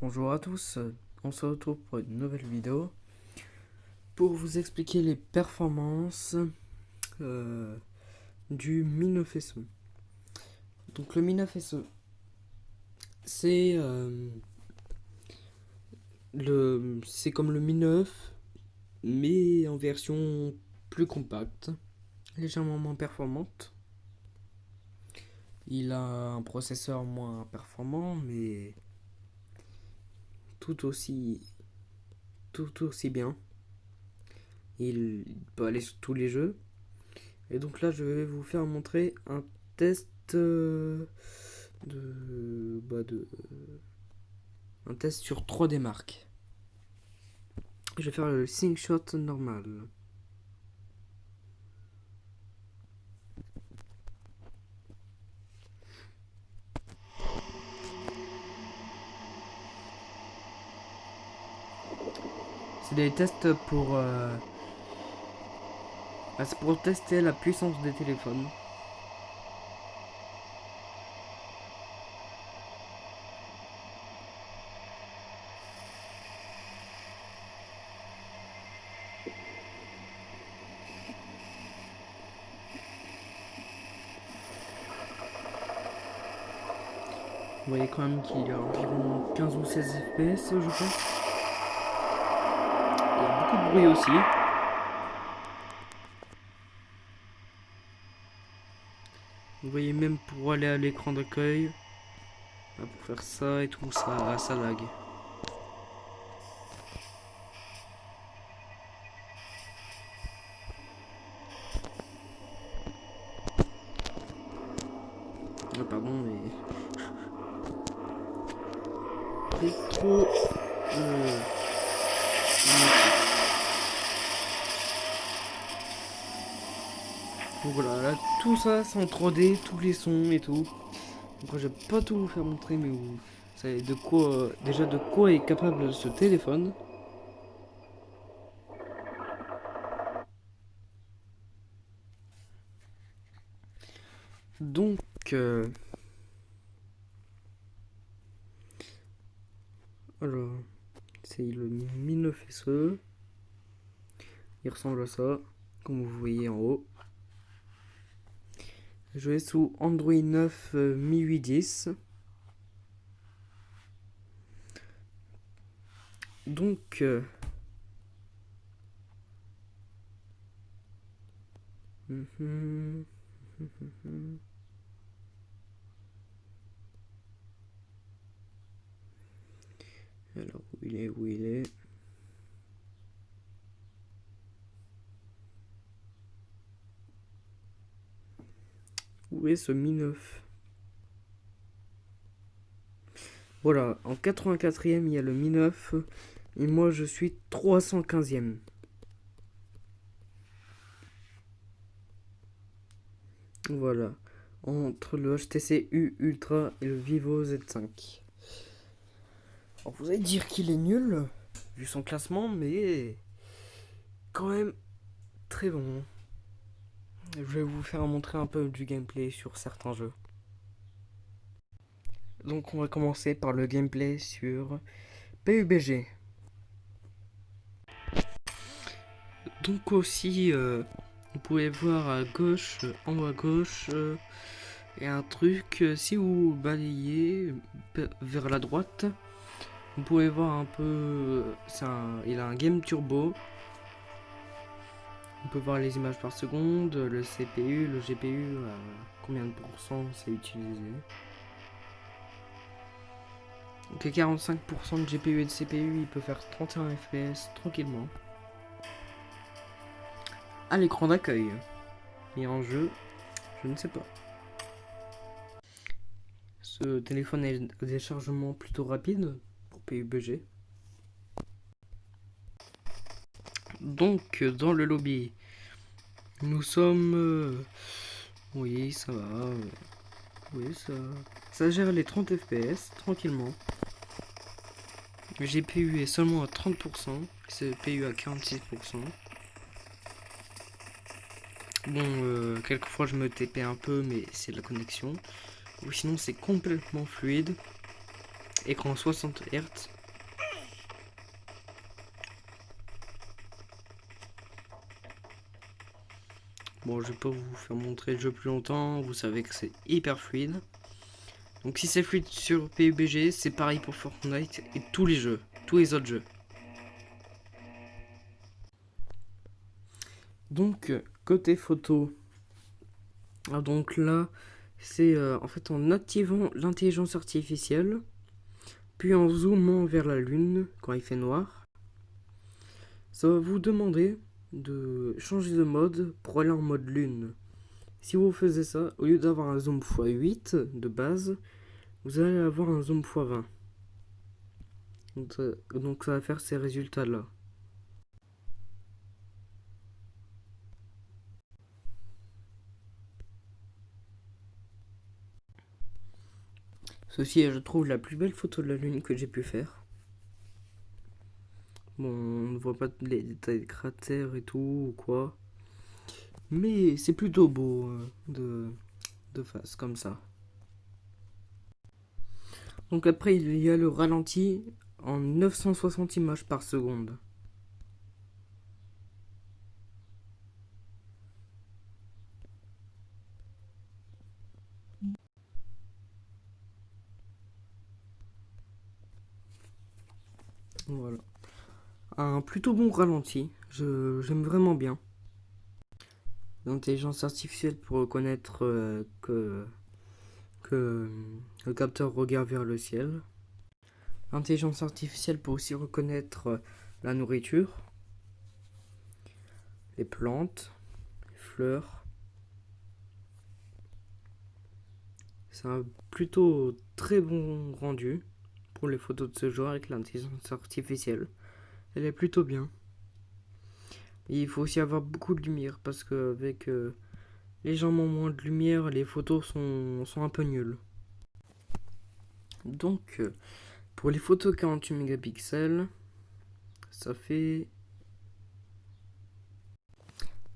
Bonjour à tous, on se retrouve pour une nouvelle vidéo pour vous expliquer les performances du Mi 9 SE. Donc le Mi 9 SE, c'est comme le Mi 9 mais en version plus compacte, légèrement moins performante. Il a un processeur moins performant mais tout aussi bien. Il peut aller sur tous les jeux. Et donc là, je vais vous faire montrer un test un test sur 3D Mark. Je vais faire le slingshot normal. C'est des tests c'est pour tester la puissance des téléphones. Vous voyez quand même qu'il y a environ 15 ou 16 FPS, je pense. Il y a beaucoup de bruit aussi. Vous voyez même pour aller à l'écran d'accueil, pour faire ça et tout, ça lag. Pardon, mais c'est trop. Donc voilà, là, tout ça c'est en 3D, tous les sons et tout. Donc je vais pas tout vous faire montrer, mais vous savez de quoi, déjà de quoi est capable ce téléphone. Donc, alors, c'est le Mi 9 SE. Il ressemble à ça, comme vous voyez en haut. Je vais sous Android 9 MIUI 10. Donc, alors où il est. Où est ce Mi 9? Voilà, en 84e, il y a le Mi 9. Et moi, je suis 315e. Voilà. Entre le HTC U Ultra et le Vivo Z5. Alors, vous allez dire qu'il est nul, vu son classement, mais quand même très bon. Je vais vous faire montrer un peu du gameplay sur certains jeux. Donc on va commencer par le gameplay sur PUBG. Donc aussi, vous pouvez voir à gauche, en haut à gauche, il y a un truc, si vous balayez vers la droite, vous pouvez voir un peu, il a un game turbo. On peut voir les images par seconde, le CPU, le GPU, combien de pourcents c'est utilisé. Donc 45% de GPU et de CPU, il peut faire 31 FPS tranquillement. À l'écran d'accueil. Et en jeu, je ne sais pas. Ce téléphone a des chargements plutôt rapides pour PUBG. Donc dans le lobby, nous sommes... oui, ça va. Oui, ça gère les 30 FPS tranquillement. Le GPU est seulement à 30%, CPU à 46%. Bon, quelquefois je me TP un peu, mais c'est la connexion. Ou sinon c'est complètement fluide. écran 60 Hz. Bon, je vais pas vous faire montrer le jeu plus longtemps, vous savez que c'est hyper fluide. Donc si c'est fluide sur PUBG, c'est pareil pour Fortnite et tous les jeux, tous les autres jeux. Donc côté photo, donc là c'est en fait en activant l'intelligence artificielle, puis en zoomant vers la lune quand il fait noir, ça va vous demander de changer de mode pour aller en mode lune. Si vous faisiez ça, au lieu d'avoir un zoom x8 de base, vous allez avoir un zoom x20. Donc ça va faire ces résultats là. Ceci est, je trouve, la plus belle photo de la lune que j'ai pu faire. Bon, on ne voit pas les détails des cratères et tout ou quoi. Mais c'est plutôt beau de face comme ça. Donc après, il y a le ralenti en 960 images par seconde. Voilà. Un plutôt bon ralenti. J'aime vraiment bien. L'intelligence artificielle pour reconnaître que le capteur regarde vers le ciel. L'intelligence artificielle peut aussi reconnaître la nourriture, les plantes, les fleurs. C'est un plutôt très bon rendu pour les photos de ce genre avec l'intelligence artificielle. Elle est plutôt bien. Et il faut aussi avoir beaucoup de lumière parce qu'avec légèrement moins de lumière, les photos sont un peu nulles. Donc, pour les photos 48 mégapixels, ça fait.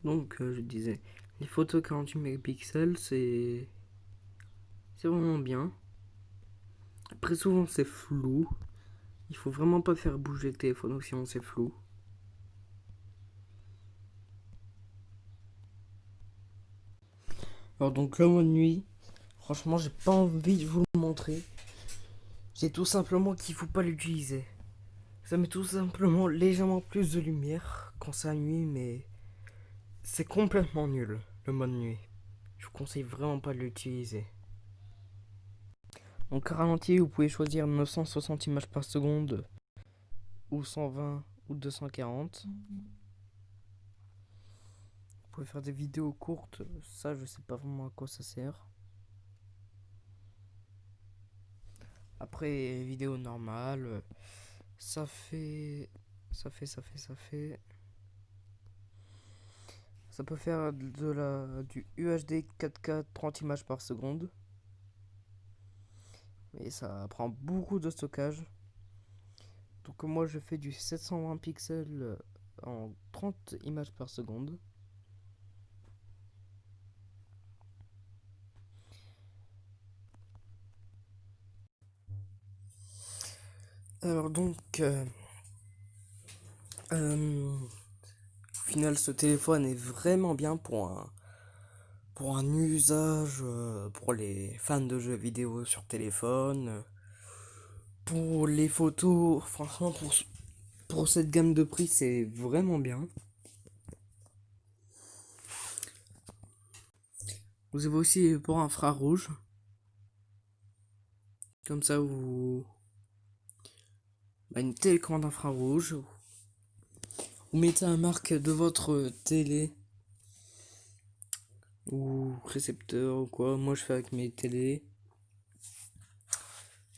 Donc, je disais, les photos 48 mégapixels, c'est vraiment bien. Après, souvent, c'est flou. Il faut vraiment pas faire bouger le téléphone, donc sinon, c'est flou. Alors, donc, le mode nuit, franchement, j'ai pas envie de vous le montrer. C'est tout simplement qu'il faut pas l'utiliser. Ça met tout simplement légèrement plus de lumière quand c'est la nuit, mais c'est complètement nul, le mode nuit. Je vous conseille vraiment pas de l'utiliser. Donc, à ralenti, vous pouvez choisir 960 images par seconde, ou 120 ou 240. Vous pouvez faire des vidéos courtes, ça je sais pas vraiment à quoi ça sert. Après, vidéo normale, ça fait. Ça peut faire du UHD 4K 30 images par seconde. Mais ça prend beaucoup de stockage. Donc moi je fais du 720 pixels en 30 images par seconde. Alors donc, au final ce téléphone est vraiment bien pour un usage pour les fans de jeux vidéo sur téléphone. Pour les photos, franchement pour cette gamme de prix c'est vraiment bien. Vous avez aussi pour infrarouge. Comme ça une télécommande infrarouge. Vous mettez un marque de votre télé ou récepteur ou quoi. Moi je fais avec mes télés.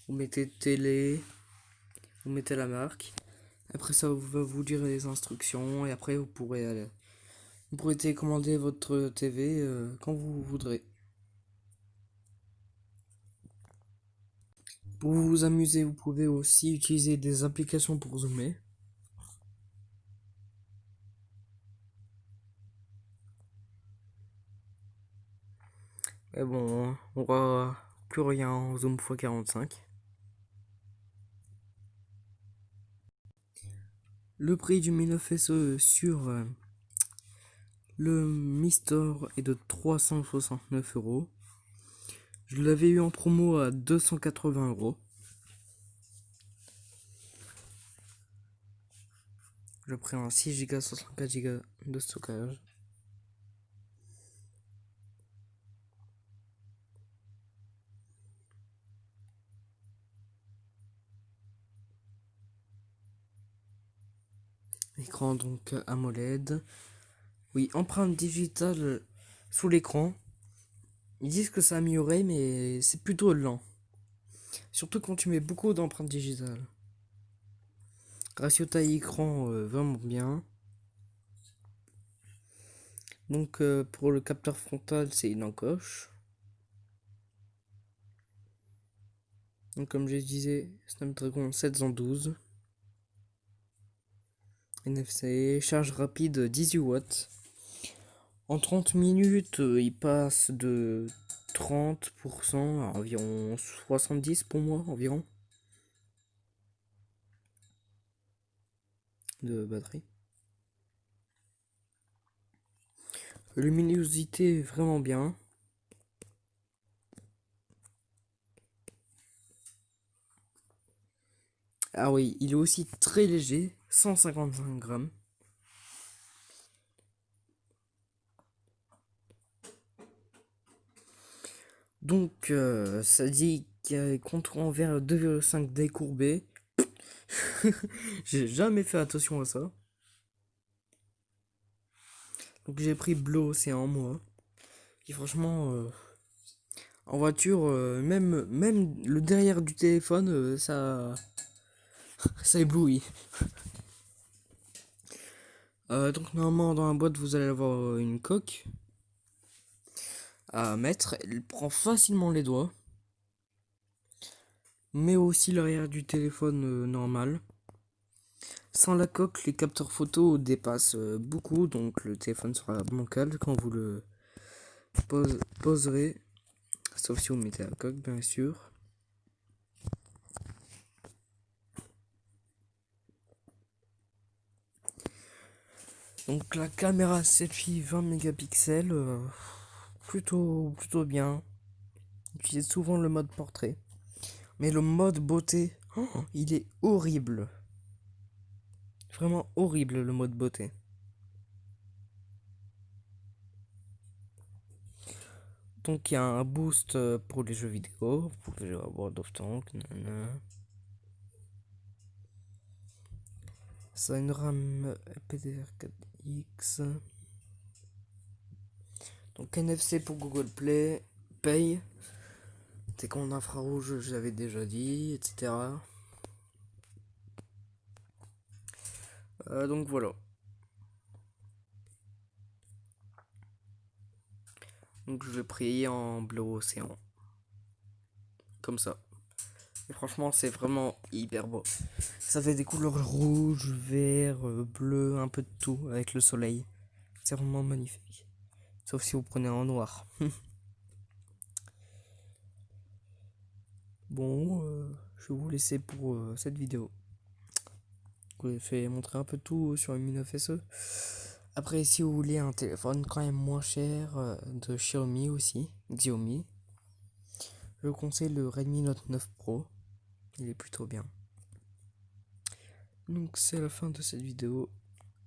Vous mettez télé, vous mettez la marque. Après ça va vous dire les instructions et après vous pourrez télécommander votre TV quand vous voudrez. Pour vous amuser, vous pouvez aussi utiliser des applications pour zoomer. Mais bon, on voit plus rien en zoom x45. Le prix du Mi 9 SE sur le Mi Store est de 369 €. Je l'avais eu en promo à 280 €. Le prix en 6 Go 64 Go de stockage. Écran donc AMOLED. Oui, empreinte digitale sous l'écran. Ils disent que ça a amélioré, mais c'est plutôt lent. Surtout quand tu mets beaucoup d'empreintes digitales. Ratio taille écran vraiment bien. Donc pour le capteur frontal, c'est une encoche. Donc comme je disais, Snapdragon 712. NFC, charge rapide 18 watts. En 30 minutes, il passe de 30% à environ 70 pour moi, environ, de batterie. Luminosité vraiment bien. Ah oui, il est aussi très léger, 155 grammes. Donc, ça dit qu'il y a un contour envers 2,5 décourbé. J'ai jamais fait attention à ça. Donc, j'ai pris Bleu Océan, moi. Et franchement, en voiture, même le derrière du téléphone, ça éblouit. Donc, normalement, dans la boîte, vous allez avoir une coque à mettre. Elle prend facilement les doigts. Mais aussi l'arrière du téléphone normal. Sans la coque, les capteurs photo dépassent beaucoup, donc le téléphone sera bancal quand vous le poserez, sauf si vous mettez la coque, bien sûr. Donc la caméra selfie 20 mégapixels, plutôt bien. J'utilise souvent le mode portrait, mais le mode beauté, il est horrible. Vraiment horrible le mode beauté. Donc il y a un boost pour les jeux vidéo, vous pouvez jouer à World of Tanks, ça a une RAM PDR4X. Donc NFC pour Google Play, Pay. C'est qu'en infrarouge, j'avais déjà dit, etc. Donc voilà. Donc je vais prier en bleu océan. Comme ça. Et franchement, c'est vraiment hyper beau. Ça fait des couleurs rouge, vert, bleu, un peu de tout avec le soleil. C'est vraiment magnifique. Sauf si vous prenez en noir. Bon, je vais vous laisser pour cette vidéo. Je vous ai fait montrer un peu tout sur le Mi 9 SE. Après, si vous voulez un téléphone quand même moins cher de Xiaomi aussi, Xiaomi, je vous conseille le Redmi Note 9 Pro. Il est plutôt bien. Donc c'est la fin de cette vidéo.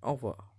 Au revoir.